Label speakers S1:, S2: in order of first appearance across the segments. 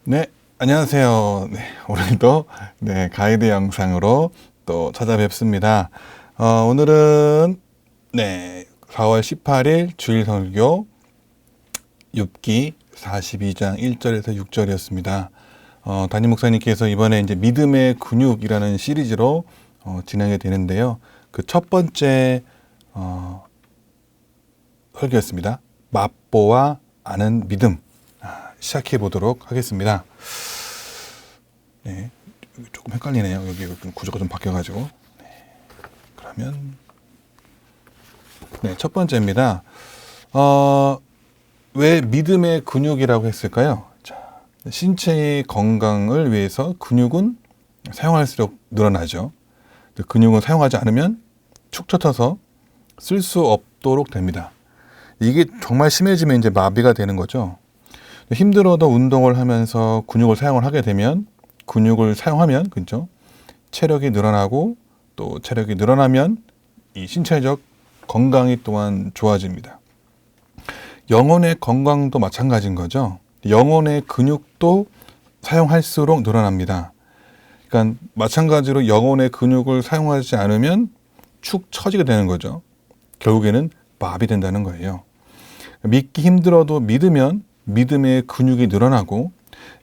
S1: 네, 안녕하세요. 네, 오늘도 가이드 영상으로 또 찾아뵙습니다. 오늘은 4월 18일 주일 설교 욥기 42장 1절에서 6절이었습니다. 담임 목사님께서 이번에 이제 믿음의 근육이라는 시리즈로 진행이 되는데요. 그 첫 번째 설교였습니다. 맛보아 아는 믿음. 시작해 보도록 하겠습니다. 네, 조금 헷갈리네요. 여기 구조가 좀 바뀌어가지고. 네, 그러면 첫 번째입니다. 왜 믿음의 근육이라고 했을까요? 자, 신체의 건강을 위해서 근육은 사용할수록 늘어나죠. 근육은 사용하지 않으면 축 처져서 쓸 수 없도록 됩니다. 이게 정말 심해지면 이제 마비가 되는 거죠. 힘들어도 운동을 하면서 근육을 사용을 하게 되면 근육을 사용하면 그렇죠? 체력이 늘어나고 또 체력이 늘어나면 이 신체적 건강이 또한 좋아집니다. 영혼의 건강도 마찬가지인 거죠. 영혼의 근육도 사용할수록 늘어납니다. 그러니까 마찬가지로 영혼의 근육을 사용하지 않으면 축 처지게 되는 거죠. 결국에는 마비된다는 거예요. 믿기 힘들어도 믿으면 믿음의 근육이 늘어나고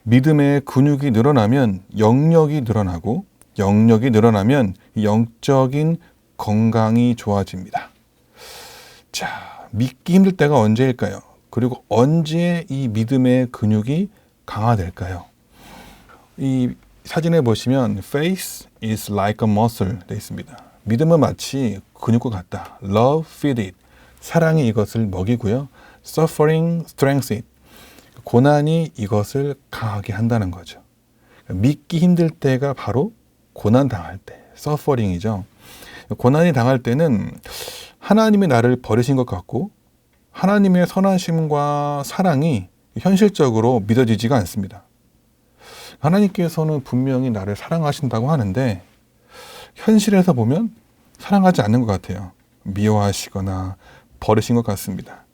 S1: 믿음의 근육이 늘어나면 영역이 늘어나고 영역이 늘어나면 영적인 건강이 좋아집니다. 자, 믿기 힘들 때가 언제일까요? 그리고 언제 이 믿음의 근육이 강화될까요? 이 사진에 보시면 Faith is like a muscle 되어 있습니다. 믿음은 마치 근육과 같다. Love feed it. 사랑이 이것을 먹이고요. Suffering strengthens it. 고난이 이것을 강하게 한다는 거죠. 믿기 힘들 때가 바로 고난 당할 때, suffering이죠. 고난이 당할 때는 하나님이 나를 버리신 것 같고 하나님의 선하심과 사랑이 현실적으로 믿어지지가 않습니다. 하나님께서는 분명히 나를 사랑하신다고 하는데 현실에서 보면 사랑하지 않는 것 같아요. 미워하시거나 버리신 것 같습니다.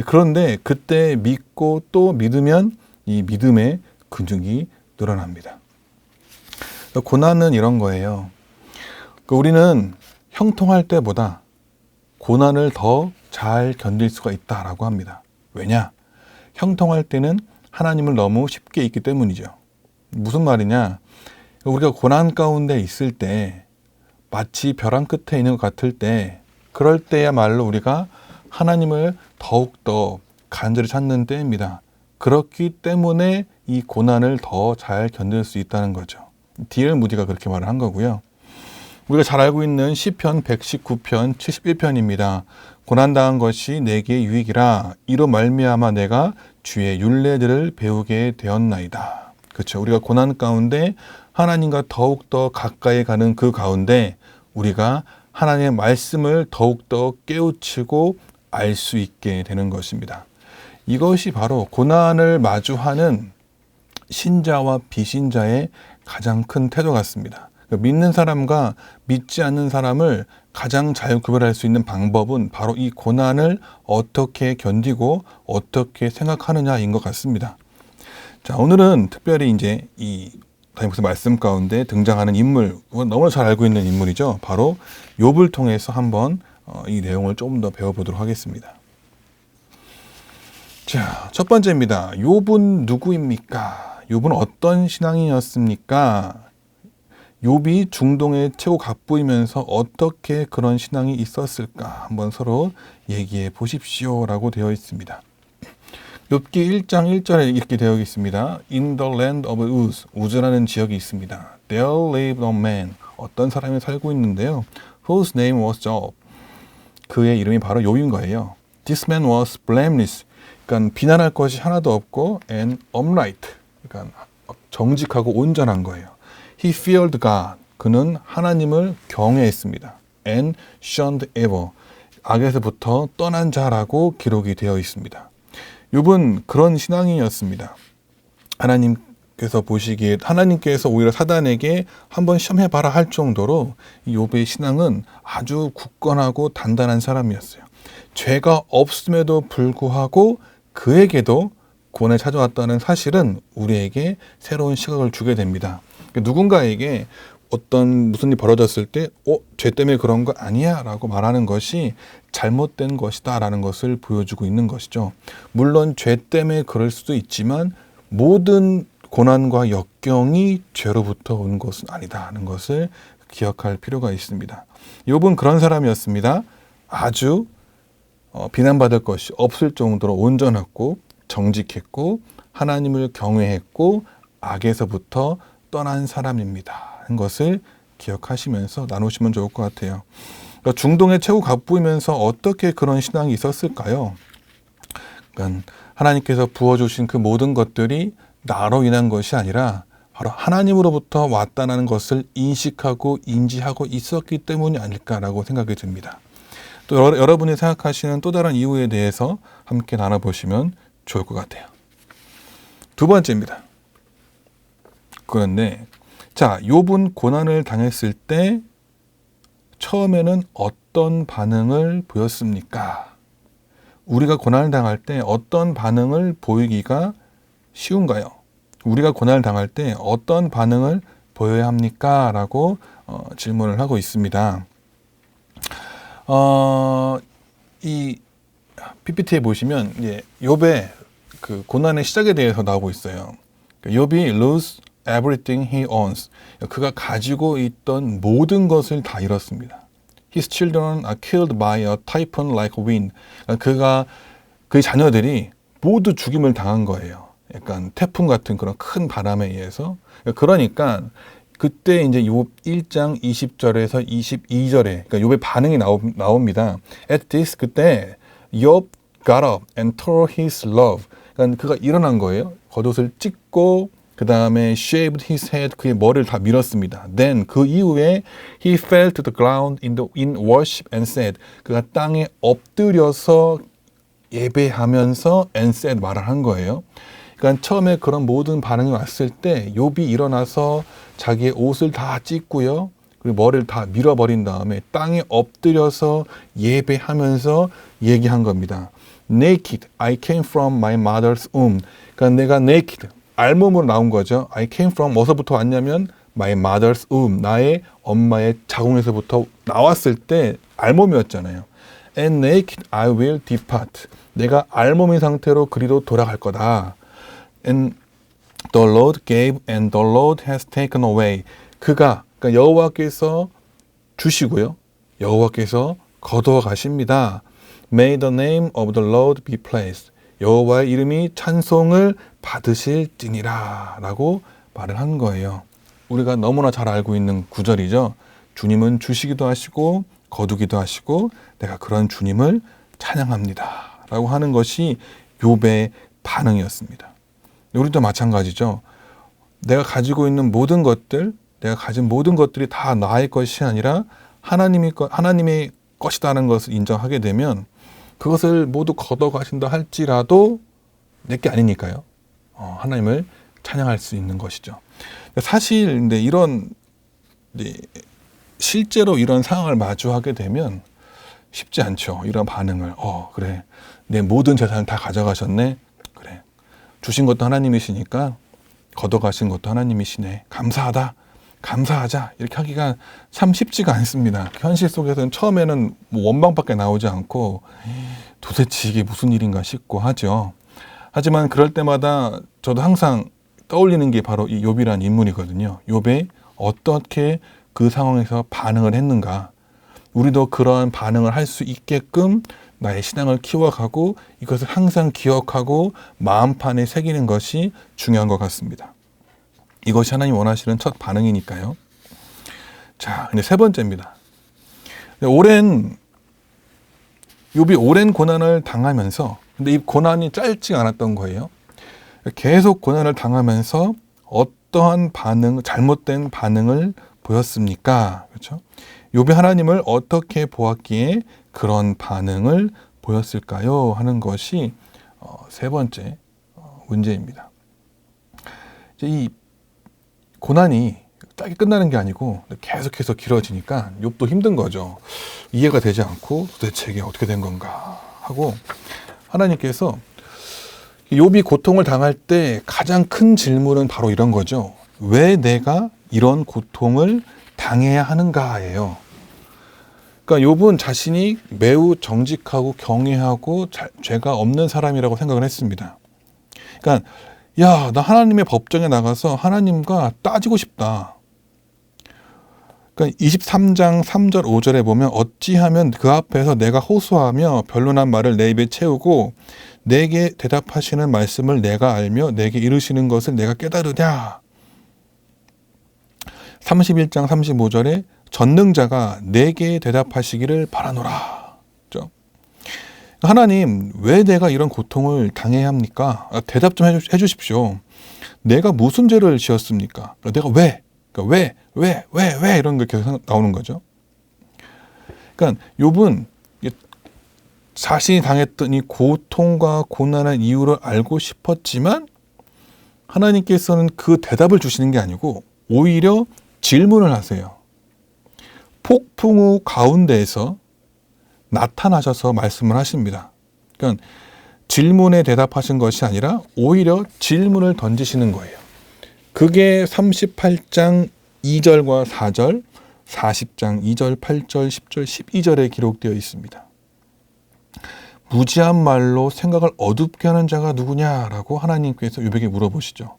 S1: 그런데 그때 믿고 또 믿으면 이 믿음의 근육이 늘어납니다. 고난은 이런 거예요. 우리는 형통할 때보다 고난을 더 잘 견딜 수가 있다라고 합니다. 왜냐? 형통할 때는 하나님을 너무 쉽게 잊기 때문이죠. 무슨 말이냐? 우리가 고난 가운데 있을 때 마치 벼랑 끝에 있는 것 같을 때 그럴 때야말로 우리가 하나님을 더욱더 간절히 찾는 때입니다. 그렇기 때문에 이 고난을 더 잘 견딜 수 있다는 거죠. D.L. 무디가 그렇게 말을 한 거고요. 우리가 잘 알고 있는 시편 119편 71편입니다. 고난당한 것이 내게 유익이라 이로 말미암아 내가 주의 율례들을 배우게 되었나이다. 그렇죠. 우리가 고난 가운데 하나님과 더욱더 가까이 가는 그 가운데 우리가 하나님의 말씀을 더욱더 깨우치고 알 수 있게 되는 것입니다. 이것이 바로 고난을 마주하는 신자와 비신자의 가장 큰 태도 같습니다. 믿는 사람과 믿지 않는 사람을 가장 잘 구별할 수 있는 방법은 바로 이 고난을 어떻게 견디고 어떻게 생각하느냐인 것 같습니다. 자, 오늘은 특별히 이제 이 담임목사 말씀 가운데 등장하는 인물, 너무 잘 알고 있는 인물이죠. 바로 욥을 통해서 한번 이 내용을 조금 더 배워보도록 하겠습니다. 자, 첫 번째입니다. 욥은 누구입니까? 욥은 어떤 신앙이었습니까? 욥이 중동의 최고 갑부이면서 어떻게 그런 신앙이 있었을까? 한번 서로 얘기해 보십시오라고 되어 있습니다. 욥기 1장 1절에 이렇게 되어 있습니다. In the land of Uz, 우즈라는 지역이 있습니다. There lived a man, 어떤 사람이 살고 있는데요. Whose name was Job. 그의 이름이 바로 욥인 거예요. This man was blameless, 그러니까 비난할 것이 하나도 없고 and upright, 그러니까 정직하고 온전한 거예요. He feared God, 그는 하나님을 경외했습니다. And shunned evil, 악에서부터 떠난 자라고 기록이 되어 있습니다. 욥은 그런 신앙인이었습니다. 하나님께서 보시기에 하나님께서 오히려 사단에게 한번 시험해봐라 할 정도로 이 욥의 신앙은 아주 굳건하고 단단한 사람이었어요. 죄가 없음에도 불구하고 그에게도 고난이 찾아왔다는 사실은 우리에게 새로운 시각을 주게 됩니다. 누군가에게 어떤 무슨 일이 벌어졌을 때 죄 때문에 그런 거 아니야 라고 말하는 것이 잘못된 것이다 라는 것을 보여주고 있는 것이죠. 물론 죄 때문에 그럴 수도 있지만 모든 고난과 역경이 죄로부터 온 것은 아니다 하는 것을 기억할 필요가 있습니다. 욥은 그런 사람이었습니다. 아주 비난받을 것이 없을 정도로 온전했고 정직했고 하나님을 경외했고 악에서부터 떠난 사람입니다 하는 것을 기억하시면서 나누시면 좋을 것 같아요. 그러니까 중동의 최고 갑부이면서 어떻게 그런 신앙이 있었을까요? 그러니까 하나님께서 부어주신 그 모든 것들이 나로 인한 것이 아니라 바로 하나님으로부터 왔다는 것을 인식하고 인지하고 있었기 때문이 아닐까라고 생각이 듭니다. 또 여러분이 생각하시는 또 다른 이유에 대해서 함께 나눠보시면 좋을 것 같아요. 두 번째입니다. 그런데 자, 욥은 고난을 당했을 때 처음에는 어떤 반응을 보였습니까? 우리가 고난을 당할 때 어떤 반응을 보이기가 쉬운가요? 우리가 고난을 당할 때 어떤 반응을 보여야 합니까? 라고 질문을 하고 있습니다. 이 PPT에 보시면 욥의 그 고난의 시작에 대해서 나오고 있어요. 욥이 lose everything he owns. 그가 가지고 있던 모든 것을 다 잃었습니다. His children are killed by a typhoon like wind. 그의 자녀들이 모두 죽임을 당한 거예요. 약간 태풍 같은 그런 큰 바람에 의해서. 그러니까 그때 이제 욥 1장 20절에서 22절에 그러니까 욥의 반응이 나옵니다. At this 그때 욥 got up and tore his love. 그러니까 그가 일어난 거예요. 겉옷을 찢고 그 다음에 shaved his head, 그의 머리를 다 밀었습니다. Then 그 이후에 he fell to the ground in worship and said. 그가 땅에 엎드려서 예배하면서 and said 말을 한 거예요. 그러니까 처음에 그런 모든 반응이 왔을 때 욥이 일어나서 자기의 옷을 다 찢고요. 그리고 머리를 다 밀어버린 다음에 땅에 엎드려서 예배하면서 얘기한 겁니다. Naked, I came from my mother's womb. 그러니까 내가 naked, 알몸으로 나온 거죠. I came from, 어디서부터 왔냐면 my mother's womb, 나의 엄마의 자궁에서부터 나왔을 때 알몸이었잖아요. And naked I will depart. 내가 알몸인 상태로 그리로 돌아갈 거다. And the Lord gave and the Lord has taken away. 그러니까 여호와께서 주시고요. 여호와께서 거두어 가십니다. May the name of the Lord be praised. 여호와의 이름이 찬송을 받으실지니라 라고 말을 한 거예요. 우리가 너무나 잘 알고 있는 구절이죠. 주님은 주시기도 하시고 거두기도 하시고 내가 그런 주님을 찬양합니다 라고 하는 것이 욥의 반응이었습니다. 우리도 마찬가지죠. 내가 가지고 있는 모든 것들, 내가 가진 모든 것들이 다 나의 것이 아니라 하나님의 것이라는 것을 인정하게 되면 그것을 모두 걷어가신다 할지라도 내게 아니니까요. 하나님을 찬양할 수 있는 것이죠. 사실 근데 실제로 이런 상황을 마주하게 되면 쉽지 않죠. 이런 반응을 그래, 내 모든 재산을 다 가져가셨네. 그래, 주신 것도 하나님이시니까 걷어가신 것도 하나님이시네. 감사하다. 감사하자. 이렇게 하기가 참 쉽지가 않습니다. 현실 속에서는 처음에는 원망밖에 나오지 않고 도대체 이게 무슨 일인가 싶고 하죠. 하지만 그럴 때마다 저도 항상 떠올리는 게 바로 이 욥이라는 인물이거든요. 욥이 어떻게 그 상황에서 반응을 했는가. 우리도 그러한 반응을 할 수 있게끔 나의 신앙을 키워가고 이것을 항상 기억하고 마음판에 새기는 것이 중요한 것 같습니다. 이것이 하나님 원하시는 첫 반응이니까요. 자, 이제 세 번째입니다. 욥이 오랜 고난을 당하면서, 근데 이 고난이 짧지 않았던 거예요. 계속 고난을 당하면서 어떠한 잘못된 반응을 보였습니까? 그렇죠? 욥이 하나님을 어떻게 보았기에 그런 반응을 보였을까요? 하는 것이 세 번째 문제입니다. 이 고난이 짧게 끝나는 게 아니고 계속해서 길어지니까 욥도 힘든 거죠. 이해가 되지 않고 도대체 이게 어떻게 된 건가 하고 하나님께서 욥이 고통을 당할 때 가장 큰 질문은 바로 이런 거죠. 왜 내가 이런 고통을 당해야 하는가예요. 그러니까 욥은 자신이 매우 정직하고 경외하고 죄가 없는 사람이라고 생각을 했습니다. 그러니까 야, 나 하나님의 법정에 나가서 하나님과 따지고 싶다. 그러니까 23장 3절 5절에 보면 어찌하면 그 앞에서 내가 호소하며 변론한 말을 내 입에 채우고 내게 대답하시는 말씀을 내가 알며 내게 이르시는 것을 내가 깨달으랴. 31장 35절에 전능자가 내게 대답하시기를 바라노라. 하나님, 왜 내가 이런 고통을 당해야 합니까? 대답 좀 해주십시오. 내가 무슨 죄를 지었습니까? 내가 왜? 왜? 이런 게 계속 나오는 거죠. 그러니까 욥은 자신이 당했던 이 고통과 고난의 이유를 알고 싶었지만 하나님께서는 그 대답을 주시는 게 아니고 오히려 질문을 하세요. 폭풍 우 가운데에서 나타나셔서 말씀을 하십니다. 그러니까 질문에 대답하신 것이 아니라 오히려 질문을 던지시는 거예요. 그게 38장 2절과 4절, 40장 2절, 8절, 10절, 12절에 기록되어 있습니다. 무지한 말로 생각을 어둡게 하는 자가 누구냐라고 하나님께서 욥에게 물어보시죠.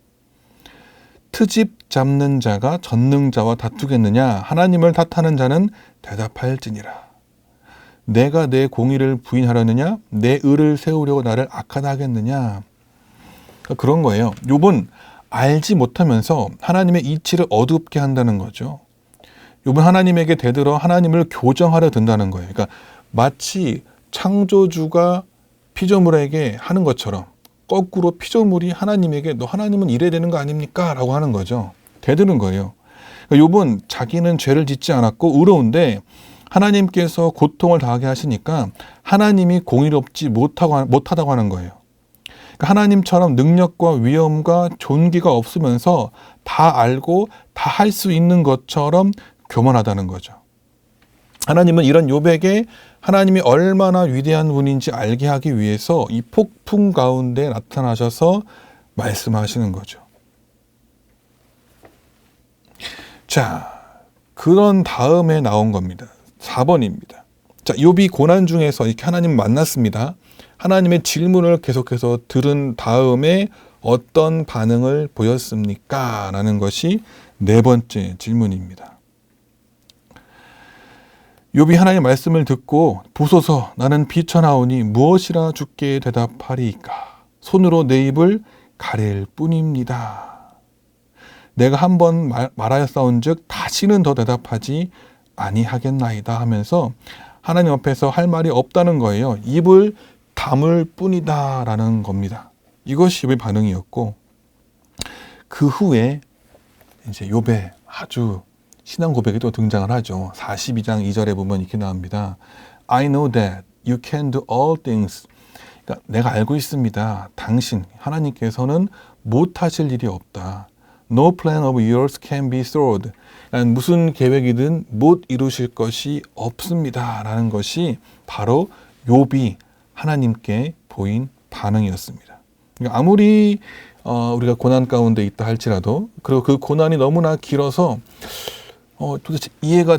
S1: 트집 잡는 자가 전능자와 다투겠느냐? 하나님을 탓하는 자는 대답할지니라. 내가 내 공의를 부인하려느냐? 내 의를 세우려고 나를 악하다 하겠느냐? 그런 거예요. 욥은 알지 못하면서 하나님의 이치를 어둡게 한다는 거죠. 욥은 하나님에게 대들어 하나님을 교정하려 든다는 거예요. 그러니까 마치 창조주가 피조물에게 하는 것처럼 거꾸로 피조물이 하나님에게 너 하나님은 이래야 되는 거 아닙니까? 라고 하는 거죠. 대드는 거예요. 그러니까 욥은 자기는 죄를 짓지 않았고 의로운데 하나님께서 고통을 당하게 하시니까 하나님이 공의롭지 못하다고 하는 거예요. 그러니까 하나님처럼 능력과 위엄과 존귀가 없으면서 다 알고 다 할 수 있는 것처럼 교만하다는 거죠. 하나님은 이런 욥에게 하나님이 얼마나 위대한 분인지 알게 하기 위해서 이 폭풍 가운데 나타나셔서 말씀하시는 거죠. 자, 그런 다음에 나온 겁니다. 4번입니다. 자, 욥이 고난 중에서 이렇게 하나님 만났습니다. 하나님의 질문을 계속해서 들은 다음에 어떤 반응을 보였습니까? 라는 것이 네 번째 질문입니다. 욥이 하나님의 말씀을 듣고 보소서 나는 비천하오니 무엇이라 주께 대답하리이까? 손으로 내 입을 가릴 뿐입니다. 내가 한번 말하였사온즉 다시는 더 대답하지 아니하겠나이다 하면서 하나님 앞에서 할 말이 없다는 거예요. 입을 다물 뿐이다 라는 겁니다. 이것이 욥의 반응이었고 그 후에 이제 욥의 아주 신앙 고백이 또 등장을 하죠. 42장 2절에 보면 이렇게 나옵니다. I know that you can do all things. 그러니까 내가 알고 있습니다. 당신, 하나님께서는 못하실 일이 없다. No plan of yours can be thwarted. 그러니까 무슨 계획이든 못 이루실 것이 없습니다. 라는 것이 바로 욥이 하나님께 보인 반응이었습니다. 그러니까 아무리 우리가 고난 가운데 있다 할지라도 그리고 그 고난이 너무나 길어서 도대체 이해가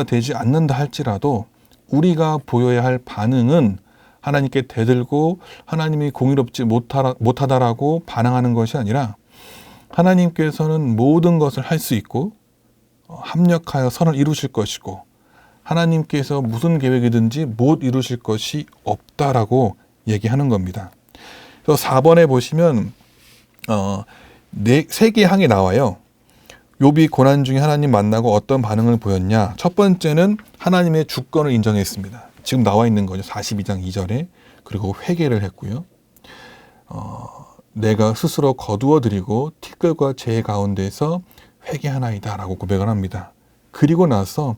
S1: 되지 않는다 할지라도 우리가 보여야 할 반응은 하나님께 대들고 하나님이 공의롭지 못하다라고 반항하는 것이 아니라 하나님께서는 모든 것을 할 수 있고 합력하여 선을 이루실 것이고 하나님께서 무슨 계획이든지 못 이루실 것이 없다라고 얘기하는 겁니다. 그래서 4번에 보시면 세 개의 항이 나와요. 욥이 고난 중에 하나님 만나고 어떤 반응을 보였냐. 첫 번째는 하나님의 주권을 인정했습니다. 지금 나와 있는 거죠. 42장 2절에. 그리고 회개를 했고요. 내가 스스로 거두어드리고 티끌과 재 가운데서 회개하나이다 라고 고백을 합니다. 그리고 나서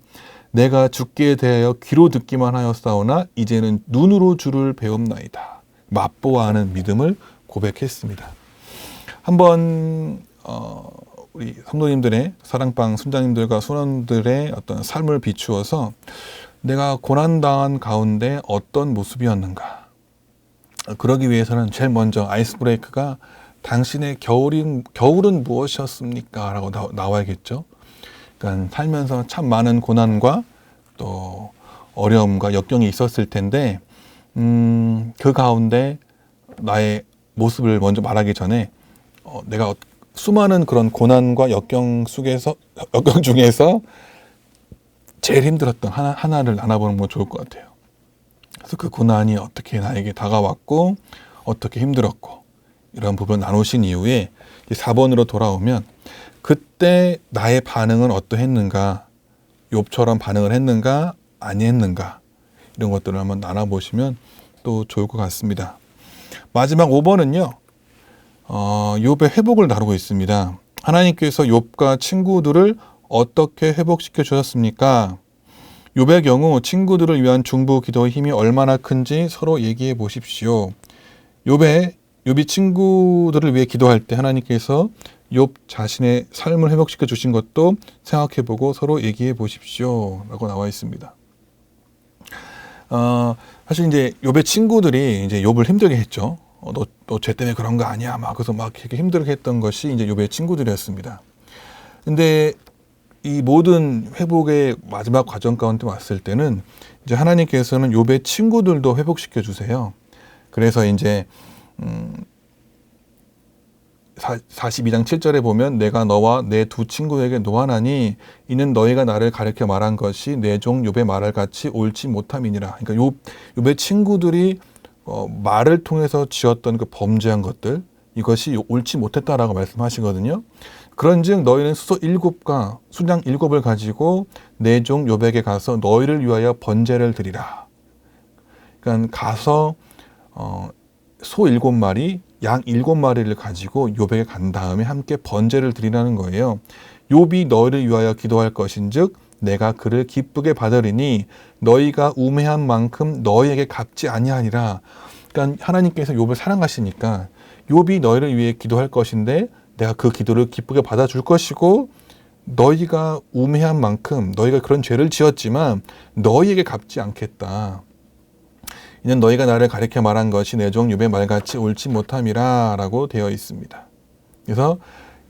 S1: 내가 주께 대하여 귀로 듣기만 하였사오나 이제는 눈으로 주를 배웁나이다. 맛보아하는 믿음을 고백했습니다. 한번 우리 성도님들의 사랑방 순장님들과 순원들의 어떤 삶을 비추어서 내가 고난당한 가운데 어떤 모습이었는가? 그러기 위해서는 제일 먼저 아이스 브레이크가 당신의 겨울은 무엇이었습니까? 라고 나와야겠죠. 그러니까 살면서 참 많은 고난과 또 어려움과 역경이 있었을 텐데 그 가운데 나의 모습을 먼저 말하기 전에 내가 수많은 그런 고난과 역경 중에서 제일 힘들었던 하나를 나눠보는 건 좋을 것 같아요. 그래서 그 고난이 어떻게 나에게 다가왔고 어떻게 힘들었고 이런 부분 나누신 이후에 4번으로 돌아오면 그때 나의 반응은 어떠했는가, 욥처럼 반응을 했는가 아니했는가 이런 것들을 한번 나눠보시면 또 좋을 것 같습니다. 마지막 5번은요. 욥의 회복을 다루고 있습니다. 하나님께서 욥과 친구들을 어떻게 회복시켜 주셨습니까? 욥의 경우 친구들을 위한 중보 기도의 힘이 얼마나 큰지 서로 얘기해 보십시오. 욥이 친구들을 위해 기도할 때 하나님께서 욥 자신의 삶을 회복시켜 주신 것도 생각해 보고 서로 얘기해 보십시오. 라고 나와 있습니다. 사실 이제 욥의 친구들이 이제 욥을 힘들게 했죠. 너 죄 때문에 그런 거 아니야. 그래서 이렇게 힘들게 했던 것이 이제 욥의 친구들이었습니다. 근데 이 모든 회복의 마지막 과정 가운데 왔을 때는 이제 하나님께서는 욥의 친구들도 회복시켜 주세요. 그래서 이제 42장 7절에 보면 내가 너와 내 두 친구에게 노하나니 이는 너희가 나를 가르쳐 말한 것이 내 종 욥의 말을 같이 옳지 못함이니라. 그러니까 욥의 친구들이 말을 통해서 지었던 그 범죄한 것들 이것이 옳지 못했다라고 말씀하시거든요. 그런즉 너희는 수소 7과 수장 7을 가지고 내 종 욥에게 가서 너희를 위하여 번제를 드리라. 그러니까 가서 소 7마리, 양 7마리를 가지고 욥에게 간 다음에 함께 번제를 드리라는 거예요. 욥이 너희를 위하여 기도할 것인즉 내가 그를 기쁘게 받으리니 너희가 우매한 만큼 너희에게 갚지 아니하니라. 그러니까 하나님께서 욥을 사랑하시니까 욥이 너희를 위해 기도할 것인데 내가 그 기도를 기쁘게 받아줄 것이고 너희가 우매한 만큼 너희가 그런 죄를 지었지만 너희에게 갚지 않겠다. 이는 너희가 나를 가리켜 말한 것이 내 종 욥의 말같이 옳지 못함이라 라고 되어 있습니다. 그래서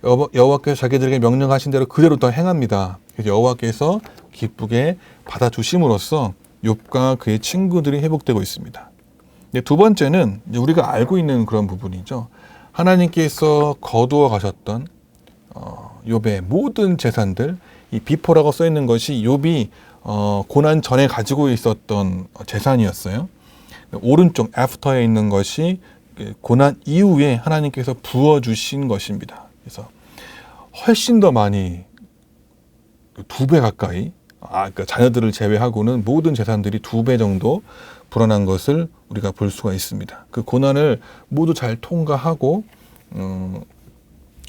S1: 여호와께서 자기들에게 명령하신 대로 그대로 더 행합니다. 그래서 여호와께서 기쁘게 받아주심으로써 욥과 그의 친구들이 회복되고 있습니다. 두 번째는 우리가 알고 있는 그런 부분이죠. 하나님께서 거두어 가셨던 욥의 모든 재산들, 이 비포라고 써 있는 것이 욥이 고난 전에 가지고 있었던 재산이었어요. 오른쪽 애프터에 있는 것이 고난 이후에 하나님께서 부어주신 것입니다. 그래서 훨씬 더 많이 2배 가까이 그러니까 자녀들을 제외하고는 모든 재산들이 2배 정도 불어난 것을 우리가 볼 수가 있습니다. 그 고난을 모두 잘 통과하고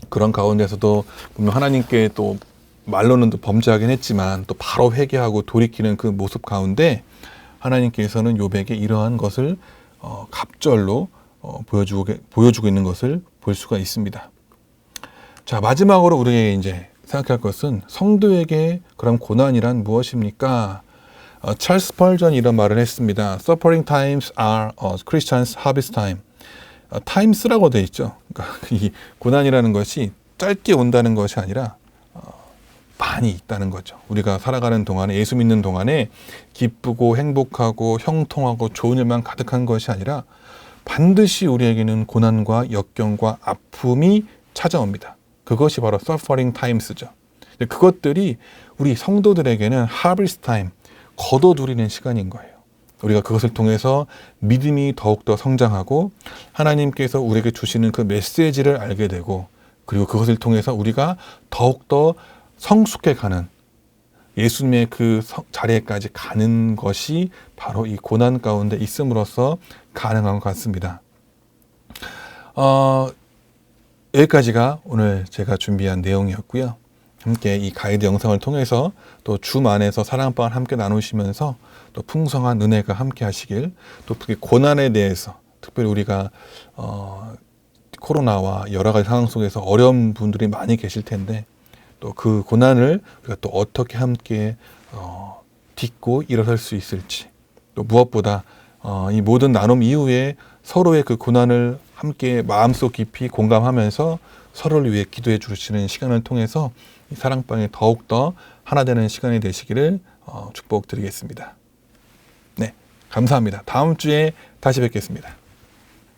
S1: 그런 가운데서도 분명 하나님께 또 말로는 또 범죄하긴 했지만 또 바로 회개하고 돌이키는 그 모습 가운데 하나님께서는 욥에게 이러한 것을 갑절로 보여주고 있는 것을 볼 수가 있습니다. 자, 마지막으로 우리에게 이제 생각할 것은 성도에게 그럼 고난이란 무엇입니까? 찰스 스펄전이 이런 말을 했습니다. Suffering times are Christians' harvest time. times라고 되어 있죠. 그러니까 이 고난이라는 것이 짧게 온다는 것이 아니라 많이 있다는 거죠. 우리가 살아가는 동안에 예수 믿는 동안에 기쁘고 행복하고 형통하고 좋은 일만 가득한 것이 아니라 반드시 우리에게는 고난과 역경과 아픔이 찾아옵니다. 그것이 바로 suffering times죠. 그것들이 우리 성도들에게는 harvest time, 거둬들이는 시간인 거예요. 우리가 그것을 통해서 믿음이 더욱더 성장하고 하나님께서 우리에게 주시는 그 메시지를 알게 되고 그리고 그것을 통해서 우리가 더욱더 성숙해가는 예수님의 그 자리에까지 가는 것이 바로 이 고난 가운데 있음으로써 가능한 것 같습니다. 여기까지가 오늘 제가 준비한 내용이었고요. 함께 이 가이드 영상을 통해서 또 줌 안에서 사랑방을 함께 나누시면서 또 풍성한 은혜가 함께 하시길, 또 특히 고난에 대해서 특별히 우리가 코로나와 여러 가지 상황 속에서 어려운 분들이 많이 계실 텐데 또 그 고난을 우리가 또 어떻게 함께 딛고 일어설 수 있을지, 또 무엇보다 이 모든 나눔 이후에 서로의 그 고난을 함께 마음속 깊이 공감하면서 서로를 위해 기도해 주시는 시간을 통해서 이 사랑방이 더욱더 하나 되는 시간이 되시기를 축복드리겠습니다. 네, 감사합니다. 다음 주에 다시 뵙겠습니다.